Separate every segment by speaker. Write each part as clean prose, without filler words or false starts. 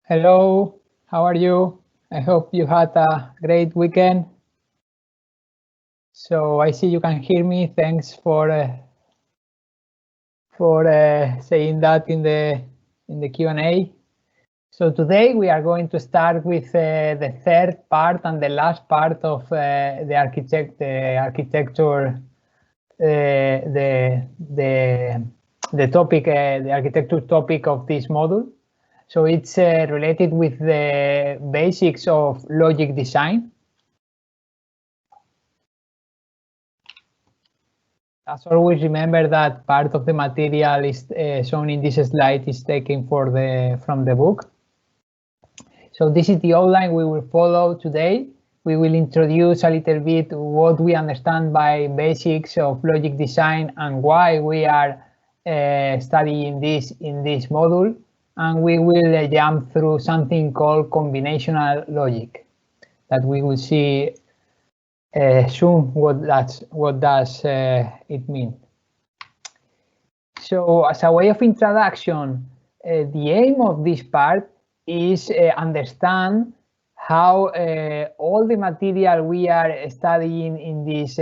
Speaker 1: Hello, how are you? I hope you had a great weekend. So I see you can hear me. Thanks for saying that in the Q&A. So today we are going to start with the third part and the last part of the architecture, the topic, the architecture topic of this module. So it's related with the basics of logic design. As always, remember that part of the material is shown in this slide is taken from the book. So this is the outline we will follow today. We will introduce a little bit what we understand by basics of logic design and why we are studying this in this module. And we will jump through something called combinational logic that we will see soon what does it mean. So as a way of introduction, the aim of this part is understand how all the material we are studying in this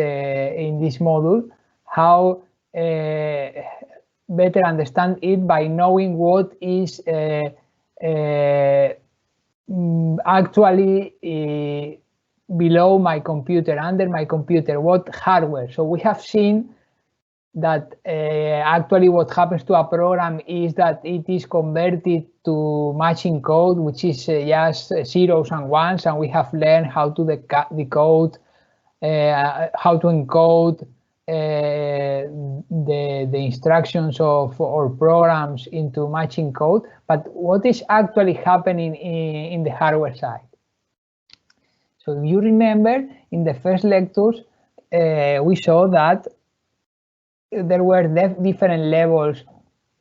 Speaker 1: module, how better understand it by knowing what is actually below my computer, under my computer, what hardware. So we have seen that actually what happens to a program is that it is converted to matching code, which is just zeros and ones, and we have learned how to decode, how to encode the instructions of our programs into matching code. But what is actually happening in the hardware side? So if you remember, in the first lectures, we saw that there were different levels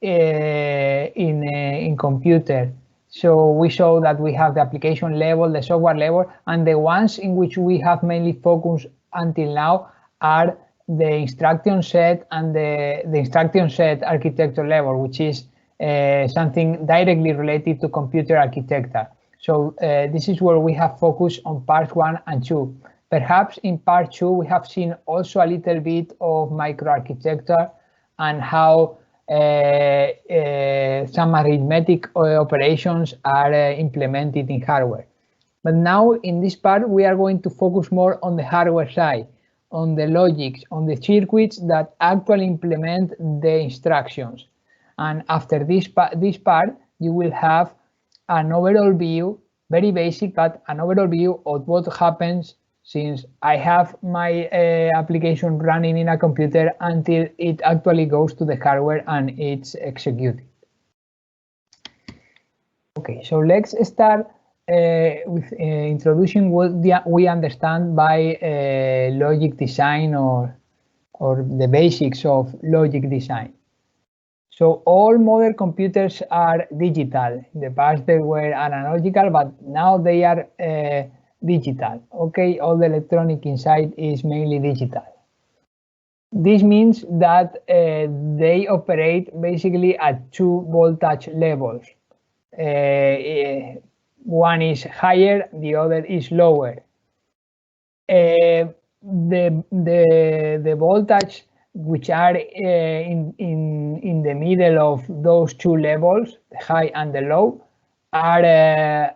Speaker 1: in computer. So we saw that we have the application level, the software level, and the ones in which we have mainly focused until now are the instruction set and the instruction set architecture level, which is something directly related to computer architecture. So this is where we have focused on parts 1 and 2. Perhaps in part 2, we have seen also a little bit of microarchitecture and how some arithmetic operations are implemented in hardware. But now in this part, we are going to focus more on the hardware side, on the logics, on the circuits that actually implement the instructions. And after this part, you will have an overall view, very basic, but an overall view of what happens since I have my application running in a computer until it actually goes to the hardware and it's executed. Okay, so let's start with introducing what we understand by logic design or the basics of logic design. So all modern computers are digital. In the past they were analogical, but now they are digital. Okay, all the electronic inside is mainly digital. This means that they operate basically at 2 voltage levels. One is higher, the other is lower. The voltage which are in the middle of those 2 levels, the high and the low, are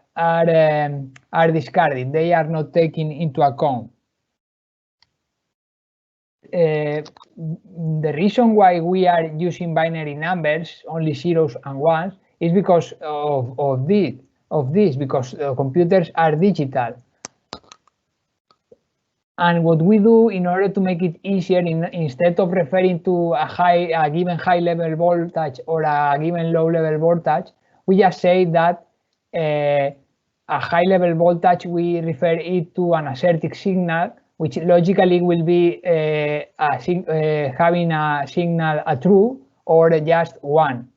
Speaker 1: discarded. They are not taken into account. The reason why we are using binary numbers, only zeros and ones, is because of this, because computers are digital. And what we do in order to make it easier, instead of referring to a given high level voltage or a given low level voltage, we just say that a high level voltage, we refer it to an assertive signal, which logically will be having a signal a true or just 1.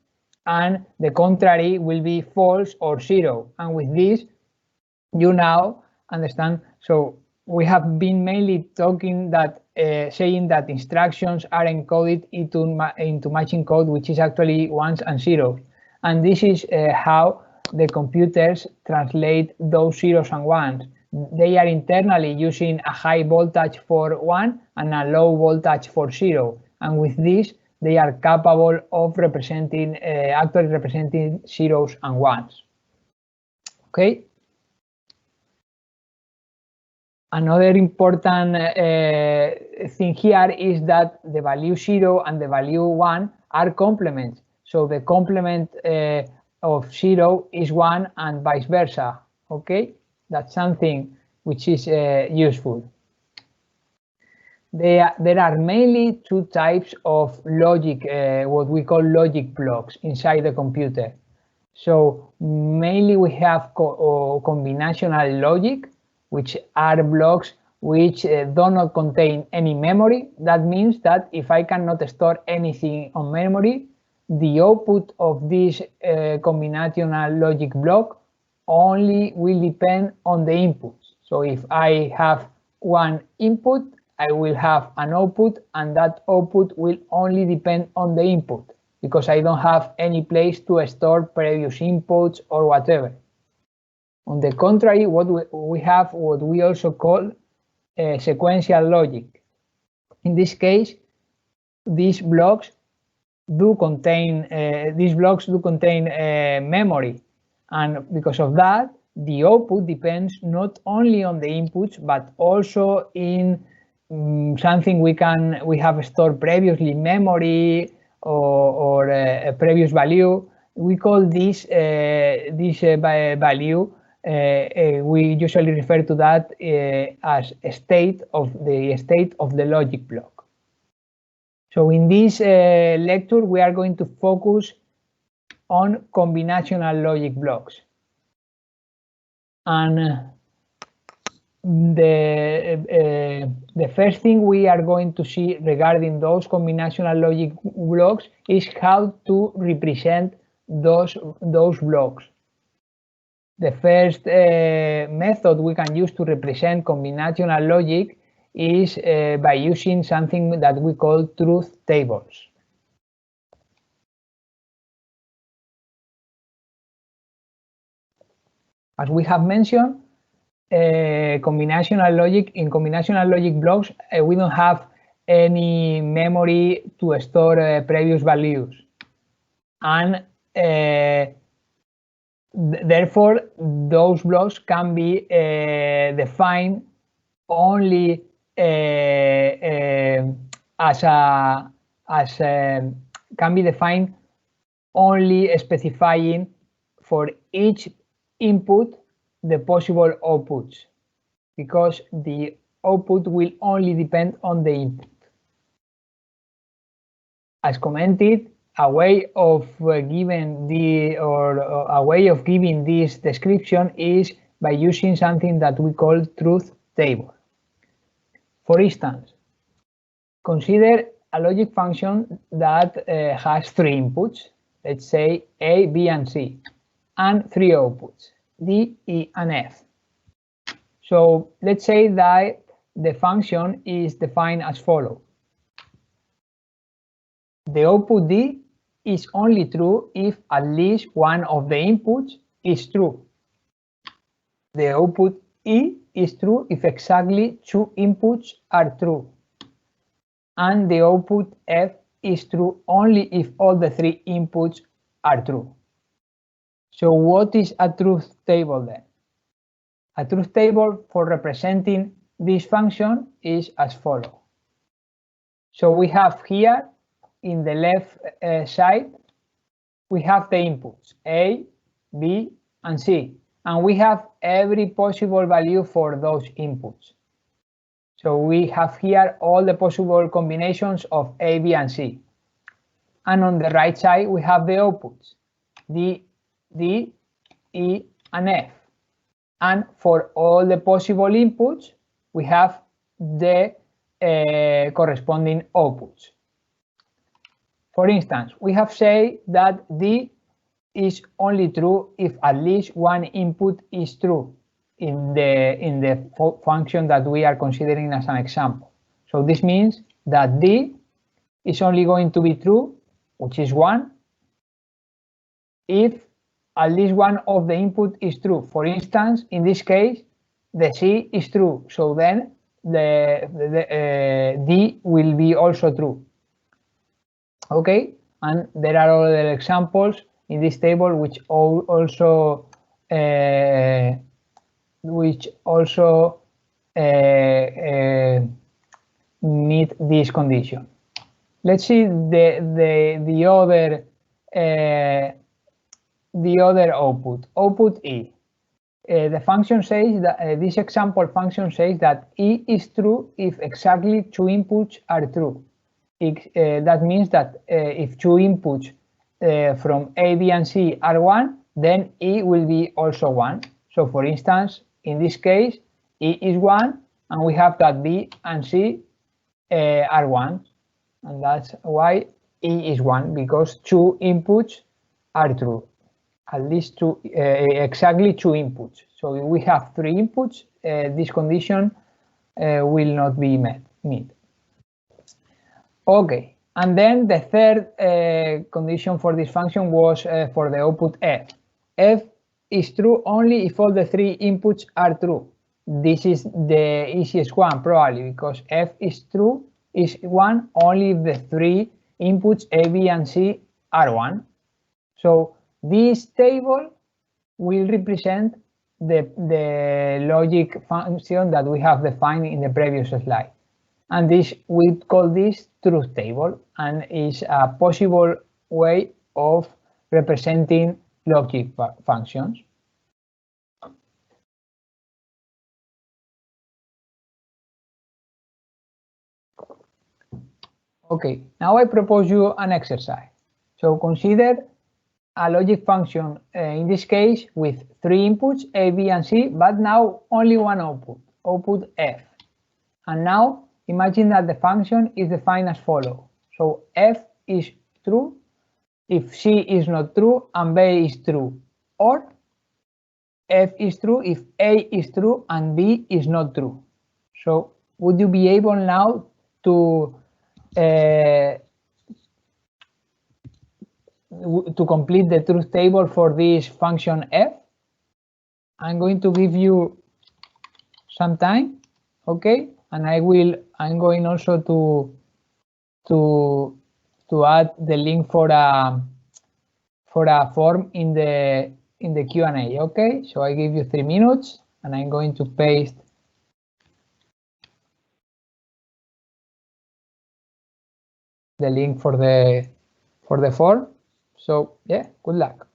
Speaker 1: And the contrary will be false or 0. And with this, you now understand. So we have been mainly talking that saying that instructions are encoded into matching code, which is actually ones and zeros. And this is how the computers translate those zeros and ones. They are internally using a high voltage for 1 and a low voltage for 0. And with this, they are capable of representing, actually representing zeros and ones. Okay. Another important thing here is that the value 0 and the value 1 are complements. So the complement of 0 is 1 and vice versa. Okay, that's something which is useful. There are mainly two types of logic, what we call logic blocks inside the computer. So mainly we have combinational logic, which are blocks which do not contain any memory. That means that if I cannot store anything on memory, the output of this combinational logic block only will depend on the inputs. So if I have one input, I will have an output, and that output will only depend on the input, because I don't have any place to store previous inputs or whatever. On the contrary, what we have what we also call sequential logic. In this case, these blocks do contain memory, and because of that, the output depends not only on the inputs but also in something we have stored previously, memory or a previous value. We call this value. We usually refer to that as the state of the logic block. So in this lecture, we are going to focus on combinational logic blocks. And the first thing we are going to see regarding those combinational logic blocks is how to represent those blocks. The first method we can use to represent combinational logic is by using something that we call truth tables. As we have mentioned, in combinational logic blocks, we don't have any memory to store previous values, and therefore those blocks can be defined only specifying for each input the possible outputs, because the output will only depend on the input. As commented, a way of giving this description is by using something that we call truth table. For instance, consider a logic function that has three inputs, let's say A, B, and C, and three outputs, D, E, and F. So let's say that the function is defined as follows. The output D is only true if at least one of the inputs is true. The output E is true if exactly two inputs are true. And the output F is true only if all the three inputs are true. So what is a truth table then? A truth table for representing this function is as follows. So we have here in the left side, we have the inputs A, B, and C, and we have every possible value for those inputs. So we have here all the possible combinations of A, B, and C. And on the right side, we have the outputs D, E, and F. And for all the possible inputs, we have the corresponding outputs. For instance, we have said that D is only true if at least one input is true in the function that we are considering as an example. So this means that D is only going to be true, which is 1, if at least one of the input is true. For instance, in this case, the C is true, so then the D will be also true. Okay, and there are other examples in this table which also meet this condition. Let's see the other output. Output E. The function says that this example function says that E is true if exactly two inputs are true. That means that if two inputs from A, B, and C are 1, then E will be also 1. So for instance, in this case, E is 1, and we have that B and C are 1. And that's why E is 1, because two inputs are true. At least two, exactly two inputs. So if we have three inputs, this condition will not be met. Okay, and then the third condition for this function was for the output F. F is true only if all the three inputs are true. This is the easiest one probably, because F is 1 only if the three inputs A, B, and C are 1. So this table will represent the logic function that we have defined in the previous slide. And this, we call this truth table, and is a possible way of representing logic functions. Okay, now I propose you an exercise. So consider a logic function, in this case, with three inputs, A, B, and C, but now only one output, output F. And now imagine that the function is defined as follows. So F is true if C is not true and B is true, or F is true if A is true and B is not true. So would you be able now to complete the truth table for this function F? I'm going to give you some time, okay? And I'm going also to add the link for a form in the Q&A, okay? So I give you 3 minutes, and I'm going to paste the link for the form. So yeah, good luck.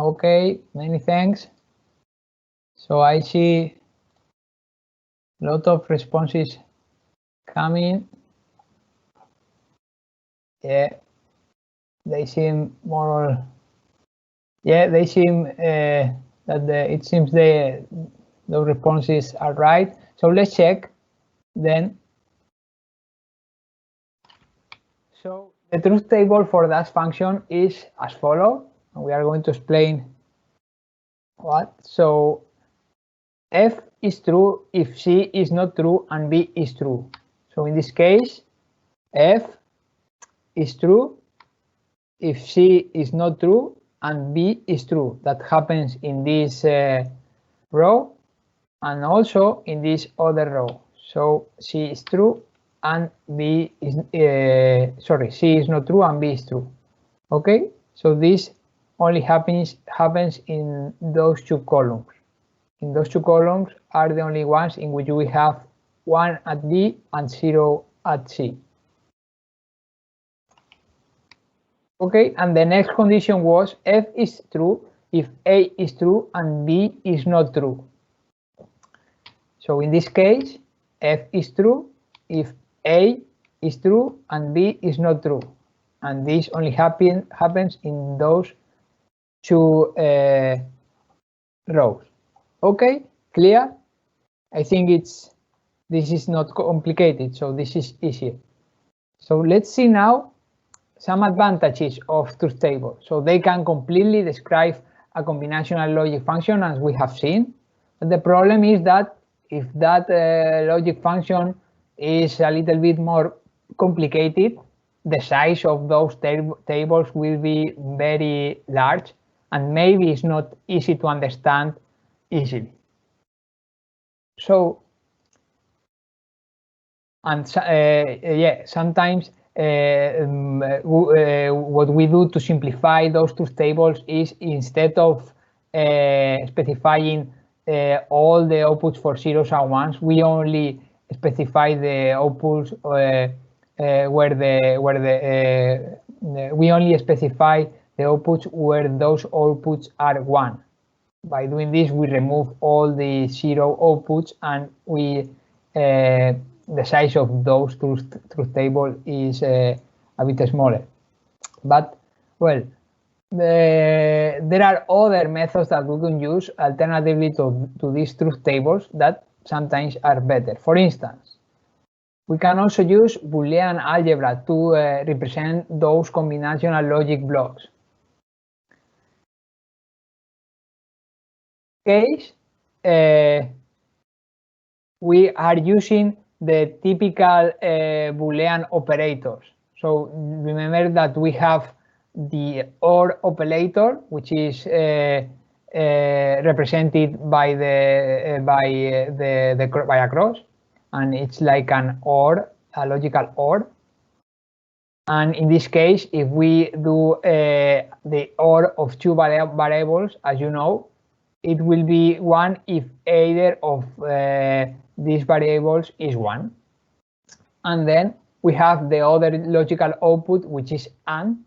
Speaker 1: Okay, many thanks. So I see a lot of responses coming. Yeah, they seem more. Yeah, they seem that it seems the responses are right. So let's check then. So the truth table for that function is as follows. We are going to explain what. So f is true if c is not true and b is true. So in this case, f is true if c is not true and b is true. That happens in this row and also in this other row. So c is true and b is c is not true and b is true. Okay, so this only happens in those two columns. In those two columns are the only ones in which we have 1 at b and 0 at c. Okay, and the next condition was f is true if a is true and b is not true. So in this case, f is true if a is true and b is not true. And this only happens in those two rows. Okay, clear? I think this is not complicated, so this is easy. So let's see now some advantages of truth table. So they can completely describe a combinational logic function, as we have seen. But the problem is that if that logic function is a little bit more complicated, the size of those tables will be very large, and maybe it's not easy to understand easily. So, and yeah, sometimes what we do to simplify those truth tables is, instead of specifying all the outputs for zeros and ones, we only specify the outputs we only specify the outputs where those outputs are 1. By doing this, we remove all the 0 outputs, and we the size of those truth table is a bit smaller. But well, there are other methods that we can use alternatively to these truth tables that sometimes are better. For instance, we can also use Boolean algebra to represent those combinational logic blocks. Case, we are using the typical Boolean operators. So remember that we have the OR operator, which is represented by a cross, and it's like an OR, a logical OR. And in this case, if we do the OR of two variables, as you know, it will be 1 if either of these variables is 1. And then we have the other logical output, which is AND,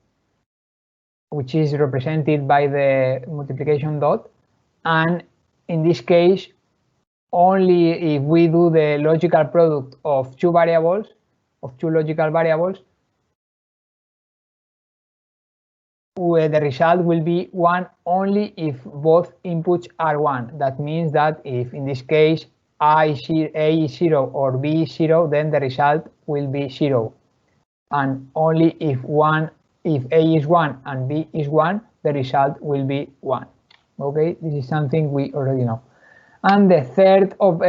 Speaker 1: which is represented by the multiplication dot. And in this case, only if we do the logical product of two variables, of two logical variables, where the result will be 1 only if both inputs are 1. That means that if in this case A is 0 or B is 0, then the result will be 0. And only if A is 1 and B is 1, the result will be 1. Okay, this is something we already know. And the third of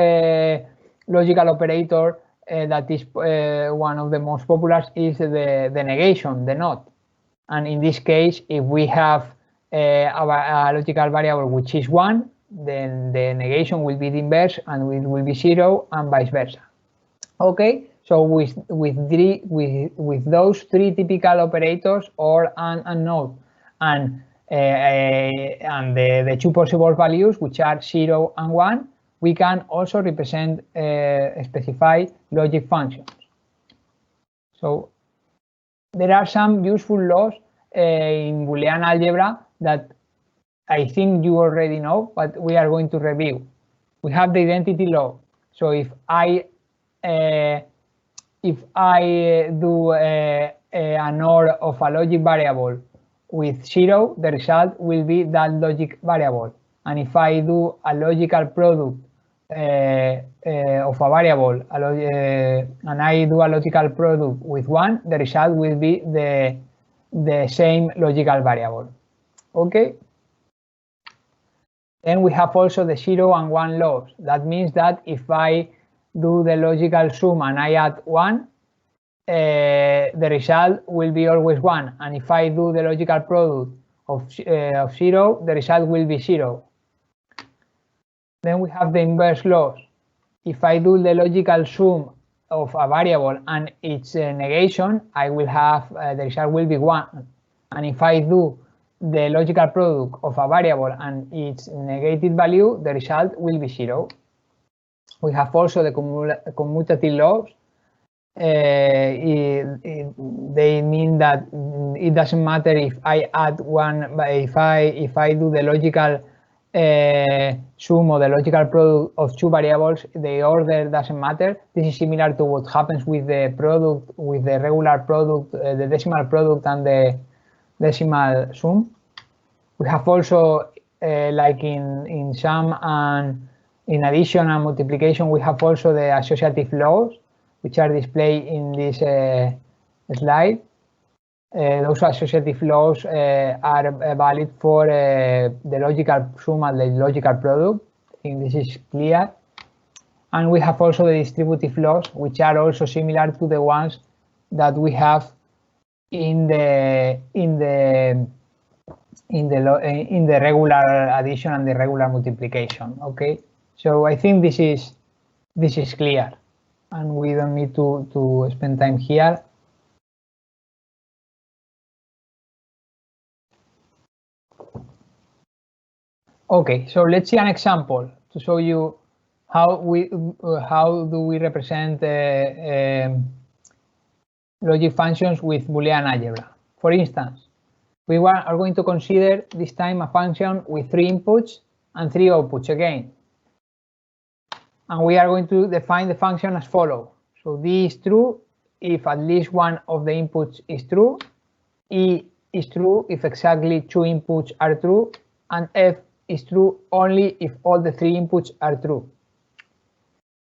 Speaker 1: logical operator that is one of the most popular is the negation, the not. And in this case, if we have a logical variable which is 1, then the negation will be the inverse and it will be 0, and vice versa. Okay, so with those three typical operators, OR, and NOT, and the two possible values, which are 0 and 1, we can also represent specify logic functions. So there are some useful laws in Boolean algebra that I think you already know, but we are going to review. We have the identity law. So if I do an OR of a logic variable with 0, the result will be that logic variable. And if I do a logical product of a variable and I do a logical product with 1, the result will be the same logical variable. Okay. Then we have also the 0 and 1 laws. That means that if I do the logical sum and I add 1, the result will be always 1. And if I do the logical product of 0, the result will be 0. Then we have the inverse laws. If I do the logical sum of a variable and its negation, I will have the result will be 1. And if I do the logical product of a variable and its negated value, the result will be 0. We have also the commutative laws. They mean that it doesn't matter if I add 1, but if I do the logical sum or the logical product of two variables, the order doesn't matter. This is similar to what happens with the product, with the regular product, the decimal product and the decimal sum. We have also, like in sum and in addition and multiplication, we have also the associative laws, which are displayed in this slide. Those associative laws are valid for the logical sum and the logical product. I think this is clear. And we have also the distributive laws, which are also similar to the ones that we have in the regular addition and the regular multiplication. Okay, so I think this is clear, and we don't need to spend time here. Okay, so let's see an example to show you how do we represent logic functions with Boolean algebra. For instance, we are going to consider this time a function with 3 inputs and 3 outputs again. And we are going to define the function as follows. So D is true if at least one of the inputs is true, E is true if exactly 2 inputs are true, and F is true only if all the 3 inputs are true.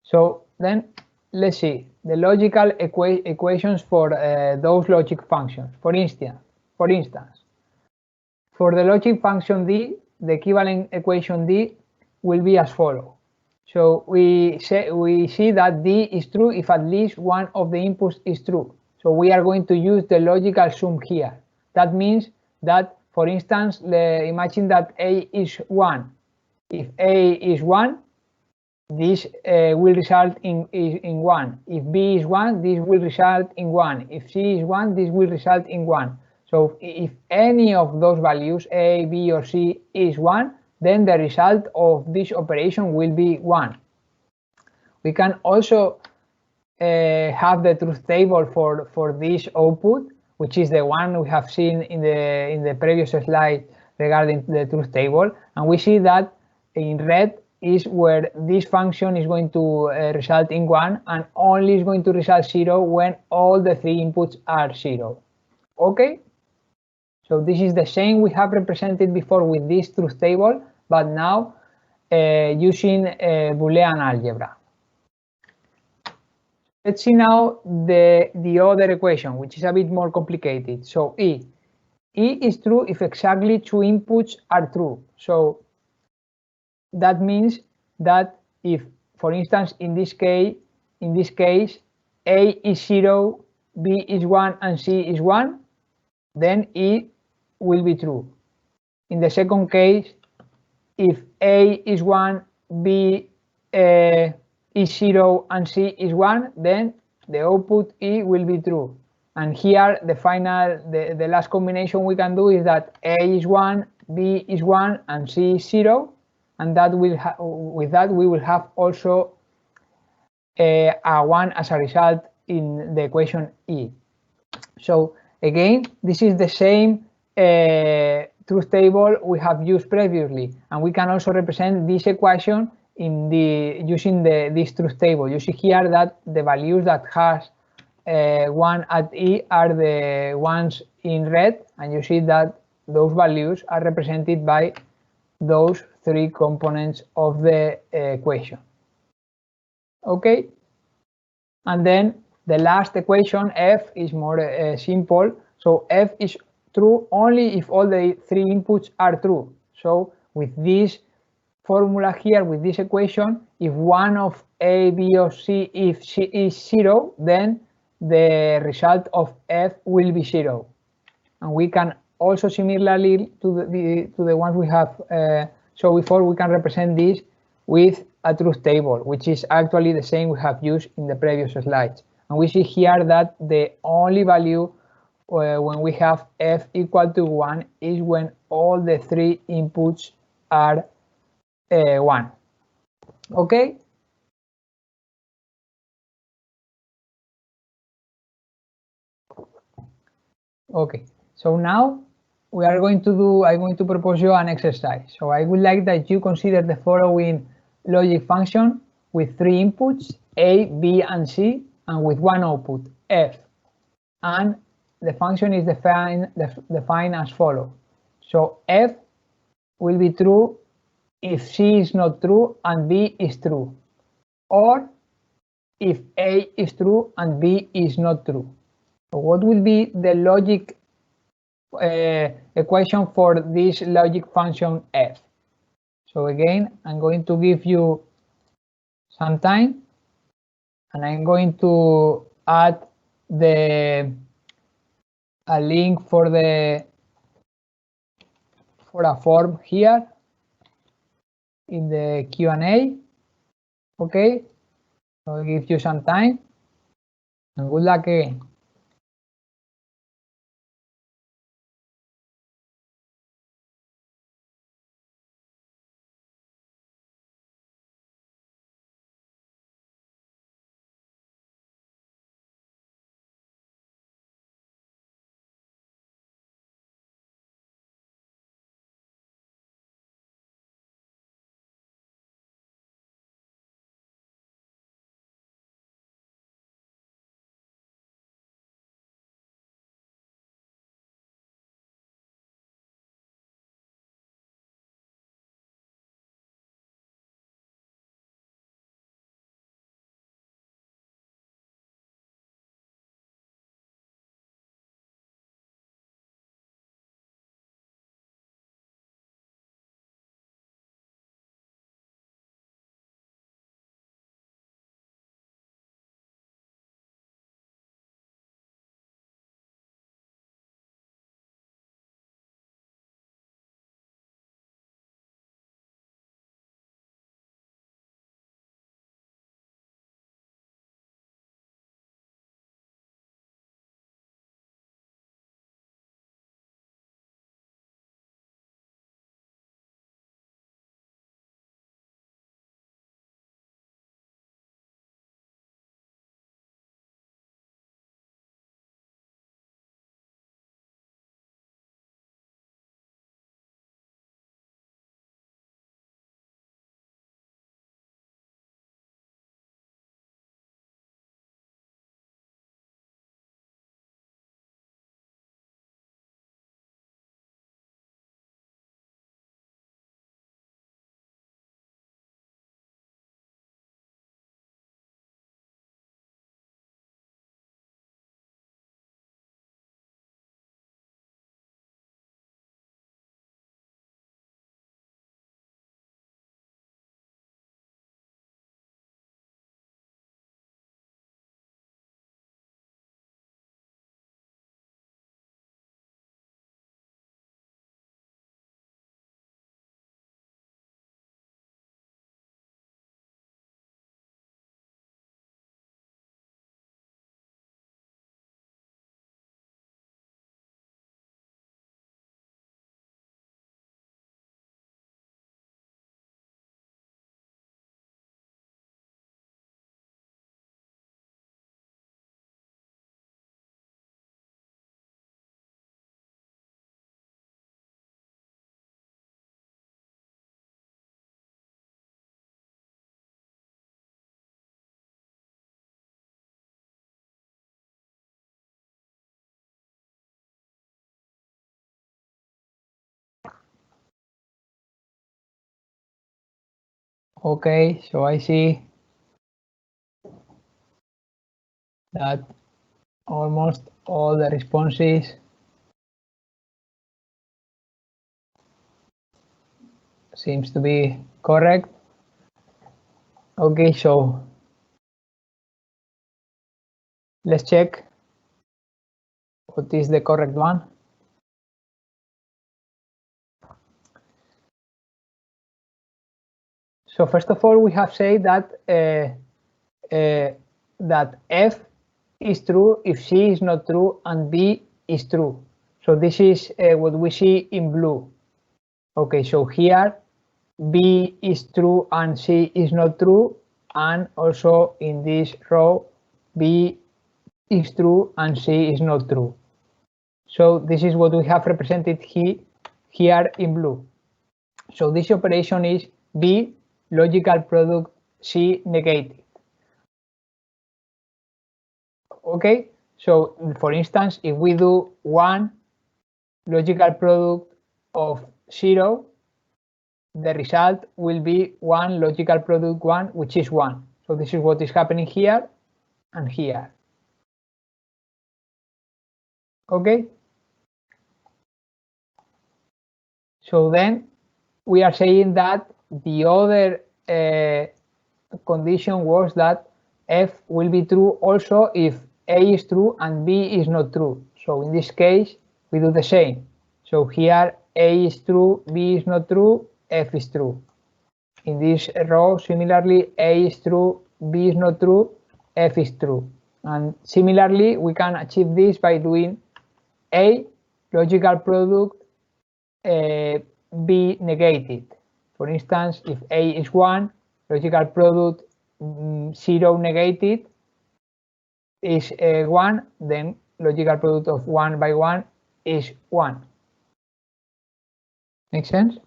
Speaker 1: So then let's see the logical equations for those logic functions. For instance, for the logic function D, the equivalent equation D will be as follows. So we see that D is true if at least one of the inputs is true. So we are going to use the logical sum here. That means that, for instance, imagine that A is 1. If A is 1, this will result in 1. If B is 1, this will result in 1. If C is 1, this will result in 1. So if any of those values, A, B, or C, is 1, then the result of this operation will be 1. We can also have the truth table for this output, which is the one we have seen in the previous slide regarding the truth table. And we see that in red is where this function is going to result in 1 and only is going to result 0 when all the 3 inputs are 0. Okay? So this is the same we have represented before with this truth table, but now using Boolean algebra. Let's see now the other equation, which is a bit more complicated. So E is true if exactly 2 inputs are true. So that means that if, for instance, in this case, A is 0, B is 1, and C is 1, then E will be true. In the second case, if A is 1, B is 0, and C is 1, then the output E will be true. And here, the last combination we can do is that A is 1, B is 1, and C is 0, and that with that we will have also a 1 as a result in the equation E. So again, this is the same truth table we have used previously, and we can also represent this equation in using this truth table. You see here that the values that has 1 at E are the ones in red, and you see that those values are represented by those three components of the equation. Okay, and then the last equation, F, is more simple. So F is true only if all the three inputs are true. So with this formula here, with this equation, if one of A, B, or C, if C is 0, then the result of F will be 0. And we can also, similarly to the ones we have shown before, we can represent this with a truth table, which is actually the same we have used in the previous slides. And we see here that the only value when we have F equal to 1 is when all the three inputs are 1. Okay? Okay, so now we are going to do, I'm going to propose you an exercise. So I would like that you consider the following logic function with three inputs, A, B, and C, and with one output, F. And the function is defined as follows. So F will be true if C is not true and B is true, or if A is true and B is not true. So what will be the logic equation for this logic function F? So again, I'm going to give you some time, and I'm going to add a link for a form here in the Q&A. Okay, so I'll give you some time, and good luck again. Okay, so I see that almost all the responses seems to be correct. Okay, so let's check what is the correct one. So first of all, we have said that that F is true if C is not true and B is true. So this is what we see in blue. Okay, so here B is true and C is not true, and also in this row B is true and C is not true. So this is what we have represented here in blue. So this operation is B logical product C negated. Okay, so for instance, if we do 1 logical product of 0, the result will be 1 logical product 1, which is 1. So this is what is happening here and here. Okay, so then we are saying that the other condition was that F will be true also if A is true and B is not true. So in this case, we do the same. So here A is true, B is not true, F is true. In this row, similarly, A is true, B is not true, F is true. And similarly, we can achieve this by doing A logical product B negated. For instance, if A is 1, logical product 0 negated is 1, then logical product of 1 by 1 is 1. Make sense?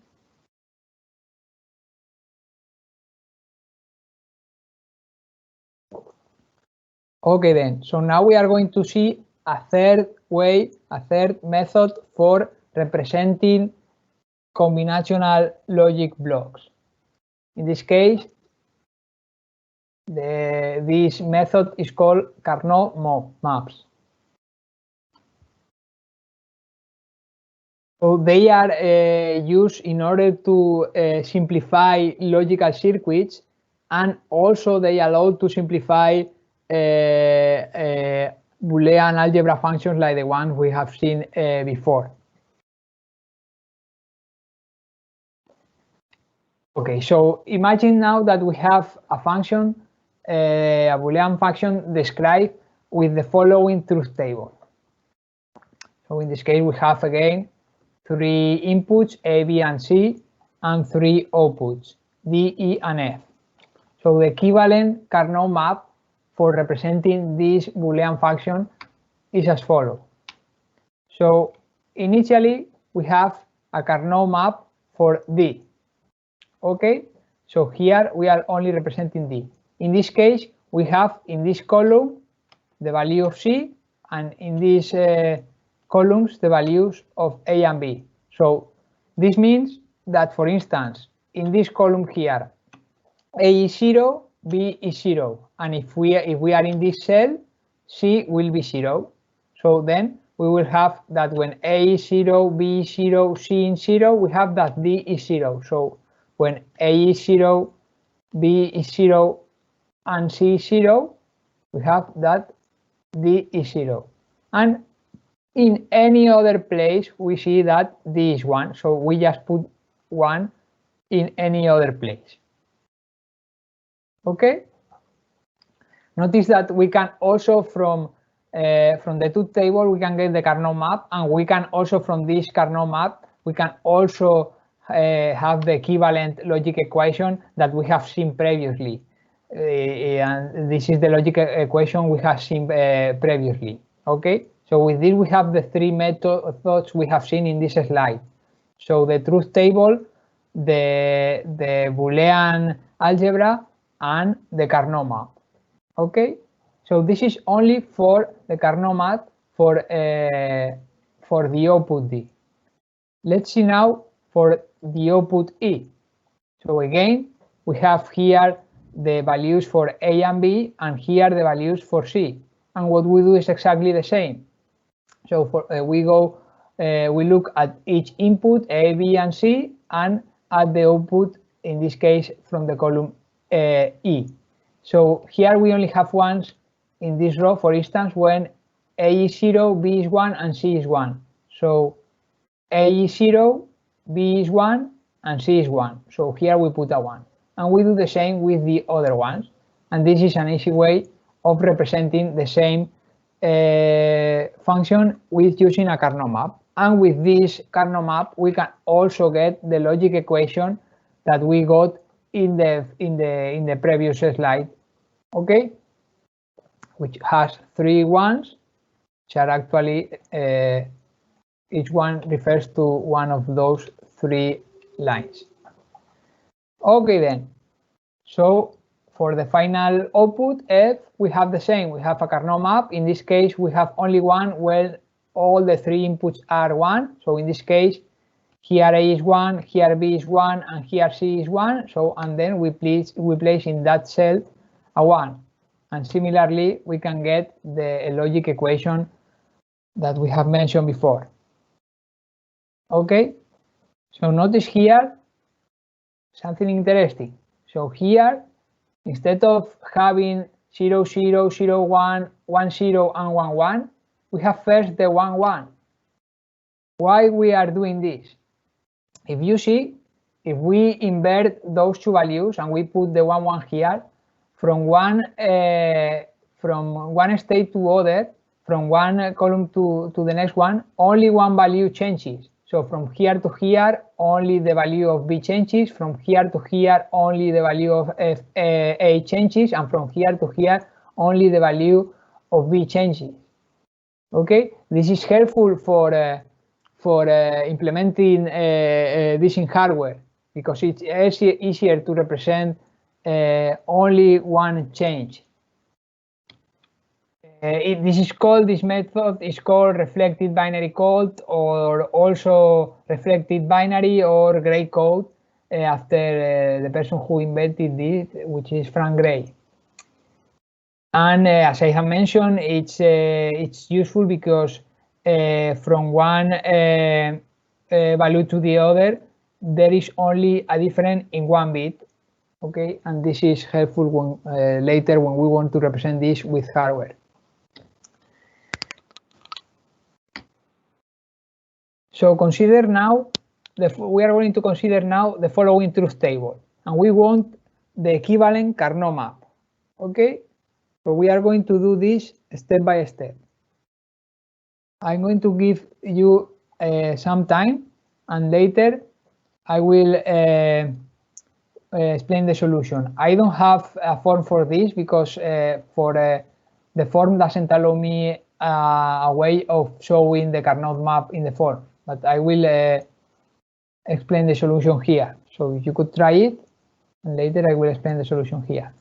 Speaker 1: Okay then, so now we are going to see a third way, a third method for representing combinational logic blocks. In this case, this method is called Carnot maps. So they are used in order to simplify logical circuits, and also they allow to simplify Boolean algebra functions like the one we have seen before. Okay, so imagine now that we have a function, a Boolean function described with the following truth table. So in this case, we have again 3 inputs, A, B, and C, and 3 outputs, D, E, and F. So the equivalent Carnot map for representing this Boolean function is as follows. So initially, we have a Carnot map for D. Okay, so here we are only representing D. In this case, we have in this column the value of C, and in these columns the values of A and B. So this means that, for instance, in this column here, A is 0, B is 0, and if we are in this cell, C will be 0. So then we will have that when A is 0, B is 0, C is 0, we have that D is 0. So when A is 0, B is 0, and C is 0, we have that D is 0. And in any other place, we see that D is 1. So we just put 1 in any other place. Okay? Notice that we can also from the truth table, we can get the Carnot map, and we can also from this Carnot map, we can also have the equivalent logic equation that we have seen previously. And this is the logic equation we have seen previously. Okay, so with this we have the 3 methods we have seen in this slide. So the truth table, the Boolean algebra, and the Carnot map. Okay, so this is only for the Carnot map for the output D. Let's see now for the output E. So again, we have here the values for A and B, and here the values for C. And what we do is exactly the same. So we look at each input A, B, and C, and at the output, in this case from the column E. So here we only have ones in this row, for instance, when A is 0, B is 1, and C is 1. So A is 0, B is 1, and C is 1. So here we put a 1. And we do the same with the other ones. And this is an easy way of representing the same function with using a Carnot map. And with this Carnot map, we can also get the logic equation that we got in the previous slide, okay, which has 3 ones, which are actually each one refers to one of those 3 lines. Okay then, so for the final output F, we have the same. We have a Carnot map. In this case, we have only one where all the 3 inputs are 1. So in this case, here A is 1, here B is 1, and here C is 1. So, and then we place in that cell a 1. And similarly, we can get the logic equation that we have mentioned before. Okay, so notice here something interesting. So here, instead of having 0, 0, 0, 1, 1, 0, and 1, 1, we have first the 1, 1. Why we are doing this? If you see, if we invert those 2 values and we put the 1, 1 here, from one state to other, from one column to the next one, only one value changes. So from here to here, only the value of B changes. From here to here, only the value of A changes. And from here to here, only the value of B changes. Okay, this is helpful for implementing this in hardware, because it's easier to represent only one change. This method is called reflected binary code, or also reflected binary or gray code, after the person who invented this, which is Frank Gray. And as I have mentioned, it's useful because from one value to the other, there is only a difference in 1 bit. Okay, and this is helpful when later when we want to represent this with hardware. So consider now, we are going to consider now the following truth table, and we want the equivalent Carnot map. Okay, so we are going to do this step by step. I'm going to give you some time, and later I will explain the solution. I don't have a form for this because the form doesn't allow me a way of showing the Carnot map in the form, but I will explain the solution here. So you could try it, and later I will explain the solution here.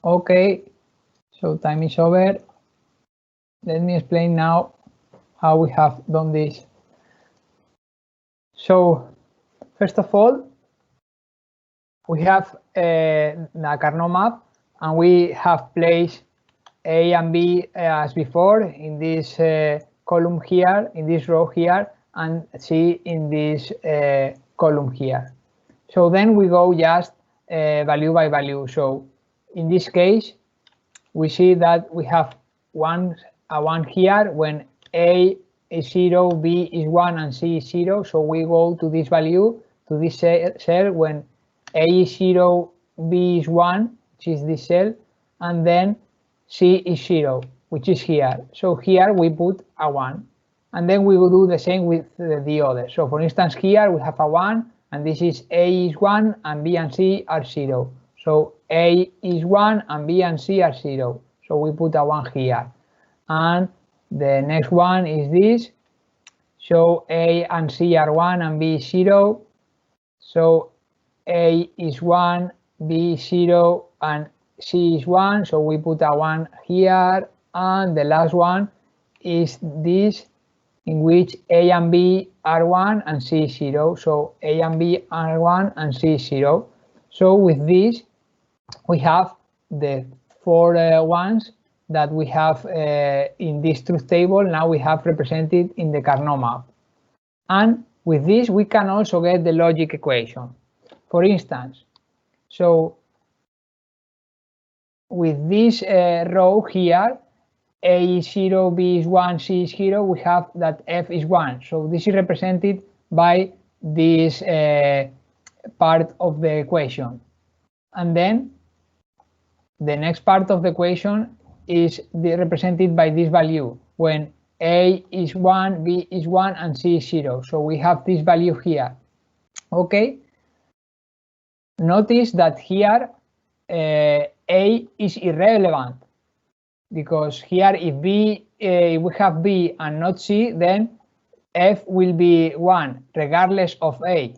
Speaker 1: Okay, so time is over. Let me explain now how we have done this. So first of all, we have the Carnot map, and we have placed A and B as before in this column here, in this row here, and C in this column here. So then we go just value by value. So in this case, we see that we have a 1 here when A is 0, B is 1, and C is 0. So we go to this value, to this cell when A is 0, B is 1, which is this cell, and then C is 0, which is here. So here we put a 1. And then we will do the same with the other. So for instance, here we have a 1, and this is A is 1, and B and C are 0. So A is 1, and B and C are 0. So we put a 1 here. And the next one is this. So A and C are 1, and B is 0. So A is 1, B is 0, and C is 1. So we put a 1 here. And the last one is this, in which A and B are 1 and C is 0. So A and B are 1 and C is 0. So with this, we have the 4 ones that we have in this truth table. Now we have represented in the Carnot map. And with this, we can also get the logic equation. For instance, so with this row here, A is 0, B is 1, C is 0, we have that F is 1. So this is represented by this part of the equation. And then the next part of the equation is represented by this value when A is 1, B is 1, and C is 0. So we have this value here. Okay. Notice that here A is irrelevant, because here if we have B and not C, then F will be 1 regardless of A.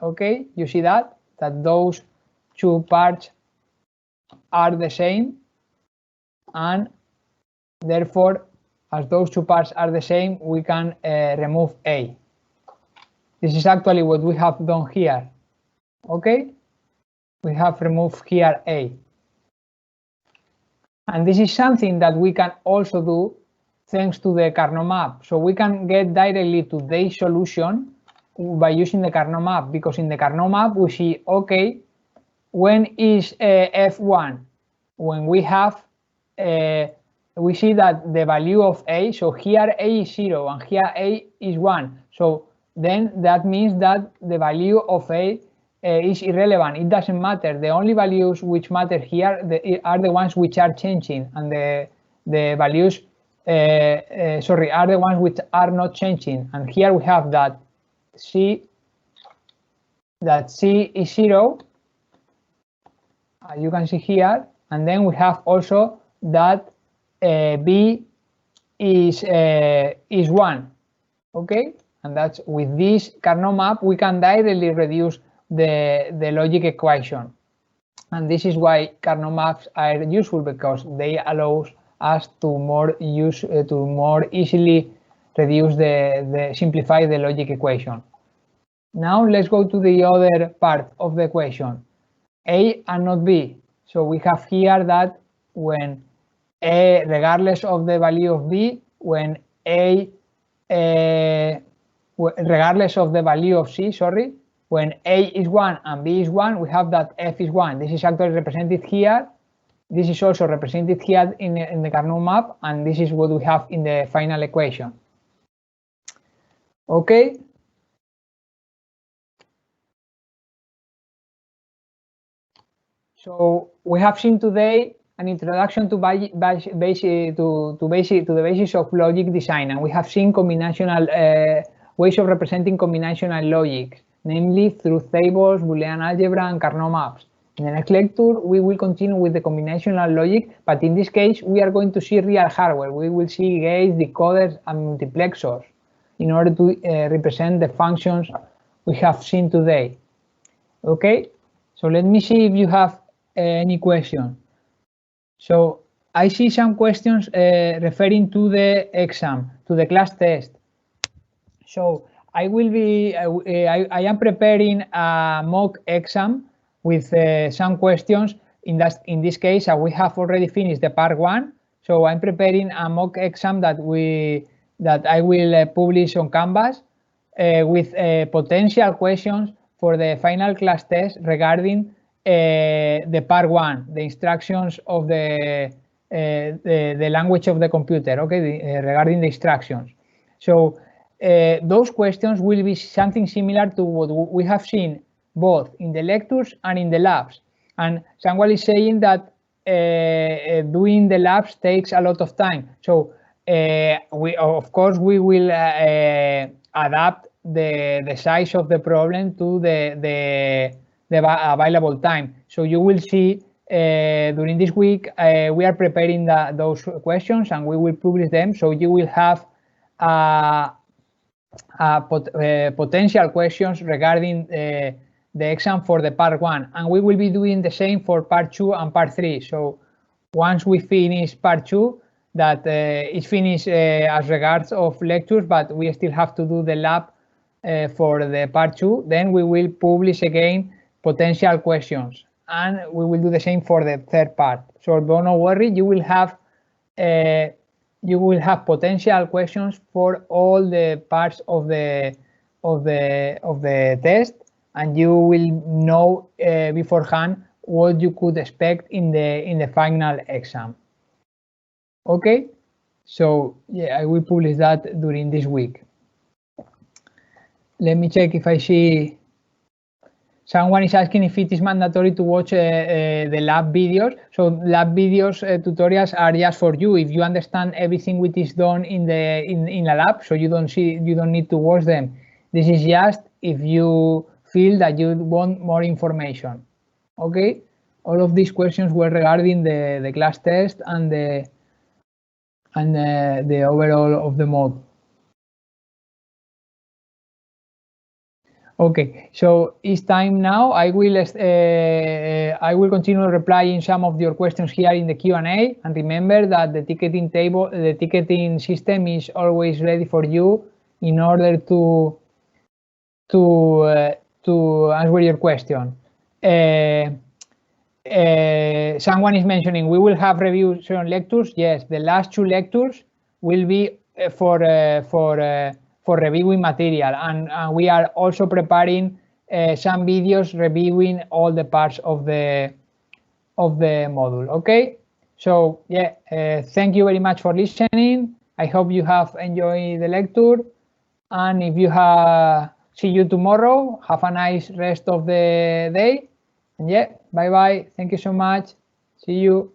Speaker 1: Okay, you see that those two parts are the same, and therefore as those two parts are the same, we can remove A. This is actually what we have done here. Okay, we have removed here A. And this is something that we can also do thanks to the Carnot map. So we can get directly to the solution by using the Carnot map, because in the Carnot map we see, okay, when is F1? When we have, we see that the value of A, so here A is 0 and here A is 1. So then that means that the value of A is irrelevant. It doesn't matter. The only values which matter here are the ones which are changing, and the values are the ones which are not changing. And here we have that C is 0, you can see here, and then we have also that B is 1. Okay, and that's with this Carnot map we can directly reduce the logic equation, and this is why Carnot maps are useful, because they allow us to more easily reduce simplify the logic equation. Now let's go to the other part of the equation, A and not B. So we have here that when A, regardless of the value of B, when A, regardless of the value of C, sorry, when A is 1 and B is 1, we have that F is 1. This is actually represented here. This is also represented here in the Carnot map, and this is what we have in the final equation. Okay. So we have seen today an introduction to the basis of logic design, and we have seen combinational ways of representing combinational logic, namely through tables, Boolean algebra, and Carnot maps. In the next lecture, we will continue with the combinational logic, but in this case, we are going to see real hardware. We will see gates, decoders, and multiplexers in order to represent the functions we have seen today. Okay, so let me see if you have any question. So I see some questions referring to the exam, to the class test. So I will be, I am preparing a mock exam with some questions. In this case, we have already finished the part 1. So I'm preparing a mock exam that I will publish on Canvas with potential questions for the final class test regarding the part 1, the instructions of the language of the computer, okay, regarding the instructions. So those questions will be something similar to what we have seen both in the lectures and in the labs. And someone is saying that doing the labs takes a lot of time. So of course we will adapt the size of the problem to the available time. So you will see during this week we are preparing those questions and we will publish them. So you will have potential questions regarding the exam for the part 1, and we will be doing the same for part 2 and part 3. So once we finish part 2, that is finished as regards of lectures, but we still have to do the lab for the part 2, then we will publish again potential questions, and we will do the same for the third part. So don't worry, you will have potential questions for all the parts of the test, and you will know beforehand what you could expect in the final exam. Okay, so yeah, I will publish that during this week. Let me check if I see. Someone is asking if it is mandatory to watch the lab videos. So lab videos tutorials are just for you if you understand everything which is done in a lab. So you don't need to watch them. This is just if you feel that you want more information. Okay, all of these questions were regarding the class test and the overall of the mode. Okay, so it's time now. I will continue replying some of your questions here in the Q&A, and remember that the ticketing system is always ready for you in order to answer your question. Someone is mentioning we will have reviews on lectures. Yes, the last 2 lectures will be for reviewing material, and we are also preparing some videos reviewing all the parts of the module. Okay, so yeah, thank you very much for listening. I hope you have enjoyed the lecture, and if you see you tomorrow. Have a nice rest of the day, and yeah, bye bye. Thank you so much. See you.